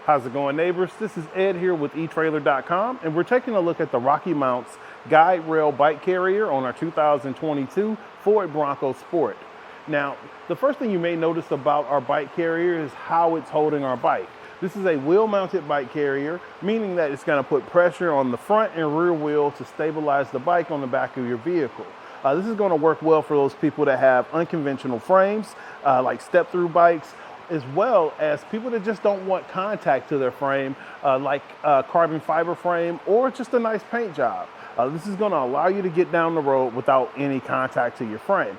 How's it going, neighbors? This is Ed here with etrailer.com, and we're taking a look at the RockyMounts GuideRail Bike Carrier on our 2022 Ford Bronco Sport. Now, the first thing you may notice about our bike carrier is how it's holding our bike. This is a wheel-mounted bike carrier, meaning that it's going to put pressure on the front and rear wheel to stabilize the bike on the back of your vehicle. This is going to work well for those people that have unconventional frames, like step-through bikes, as well as people that just don't want contact to their frame, like carbon fiber frame or just a nice paint job. This is going to allow you to get down the road without any contact to your frame.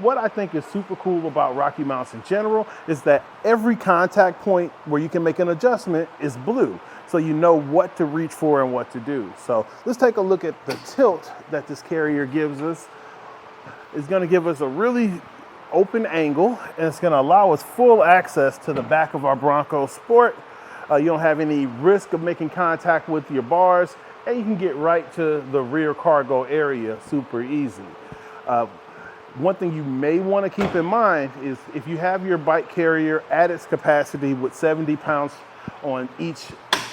What I think is super cool about RockyMounts in general is that every contact point where you can make an adjustment is blue, so you know what to reach for and what to do. So let's take a look at the tilt that this carrier gives us. It's going to give us a really open angle, and it's going to allow us full access to the back of our Bronco Sport. You don't have any risk of making contact with your bars, and you can get right to the rear cargo area super easy. One thing you may want to keep in mind is if you have your bike carrier at its capacity with 70 pounds on each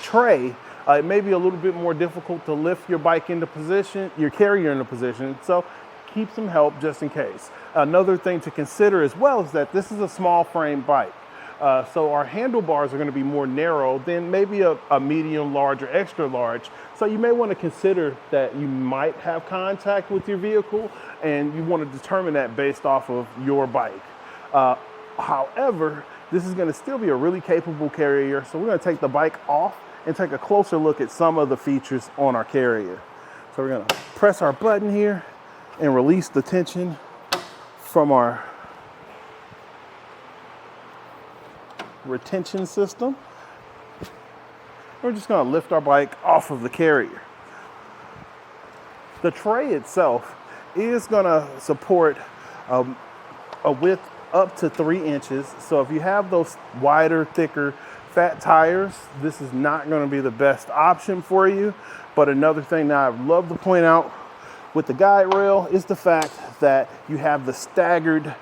tray, it may be a little bit more difficult to lift your bike into position, your carrier into position, so keep some help just in case. Another thing to consider as well is that this is a small frame bike. So our handlebars are going to be more narrow than maybe a medium, large, or extra large. So you may want to consider that you might have contact with your vehicle, and you want to determine that based off of your bike. However, this is going to still be a really capable carrier. So we're going to take the bike off and take a closer look at some of the features on our carrier. So we're going to press our button here and release the tension from our retention system. We're just going to lift our bike off of the carrier. The tray itself is going to support a width up to 3 inches. So if you have those wider, thicker, fat tires, this is not going to be the best option for you. But another thing that I'd love to point out with the guide rail is the fact that you have the staggered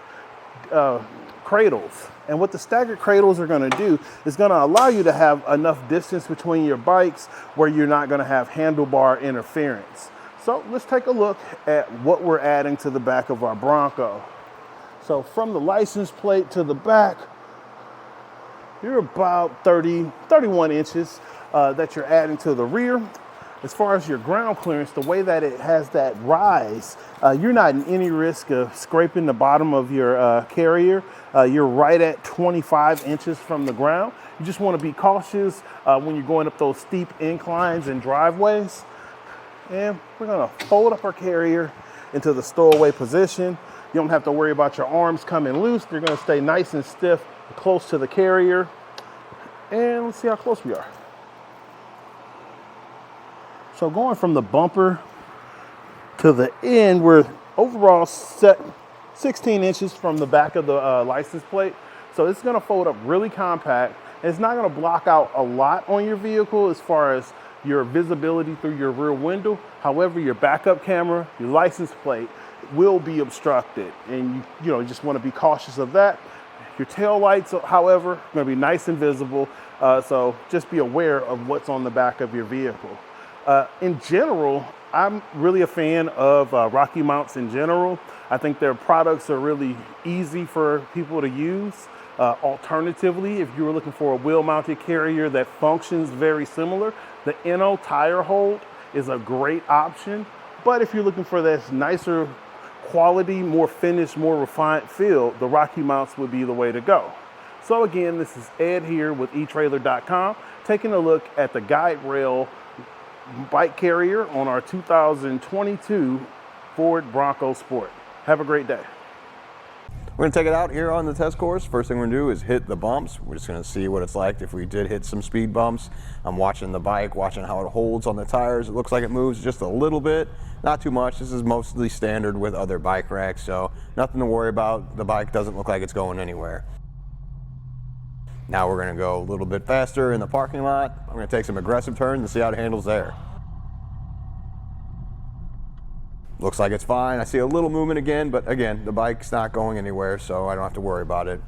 cradles. And what the staggered cradles are going to do is going to allow you to have enough distance between your bikes where you're not going to have handlebar interference. So let's take a look at what we're adding to the back of our Bronco. So from the license plate to the back, you're about 31 inches that you're adding to the rear. As far as your ground clearance, the way that it has that rise, you're not in any risk of scraping the bottom of your carrier. You're right at 25 inches from the ground. You just want to be cautious when you're going up those steep inclines and driveways. And we're going to fold up our carrier into the stowaway position. You don't have to worry about your arms coming loose. They're going to stay nice and stiff, close to the carrier. And let's see how close we are. So going from the bumper to the end, we're overall set 16 inches from the back of the license plate. So it's going to fold up really compact, and it's not going to block out a lot on your vehicle as far as your visibility through your rear window. However, your backup camera, your license plate will be obstructed, and you just want to be cautious of that. Your tail lights, however, are going to be nice and visible. So just be aware of what's on the back of your vehicle. In general, I'm really a fan of RockyMounts in general. I think their products are really easy for people to use. Alternatively, if you were looking for a wheel-mounted carrier that functions very similar, the NO tire hold is a great option. But if you're looking for this nicer quality, more finished, more refined feel, the RockyMounts would be the way to go. So again, this is Ed here with etrailer.com, taking a look at the GuideRail Bike Carrier on our 2022 Ford Bronco Sport. Have a great day. We're going to take it out here on the test course. First thing we're going to do is hit the bumps. We're just going to see what it's like if we did hit some speed bumps. I'm watching the bike, watching how it holds on the tires. It looks like it moves just a little bit, not too much. This is mostly standard with other bike racks, so nothing to worry about. The bike doesn't look like it's going anywhere. Now we're going to go a little bit faster in the parking lot. I'm going to take some aggressive turns and see how it handles there. Looks like it's fine. I see a little movement again, but again, the bike's not going anywhere, so I don't have to worry about it.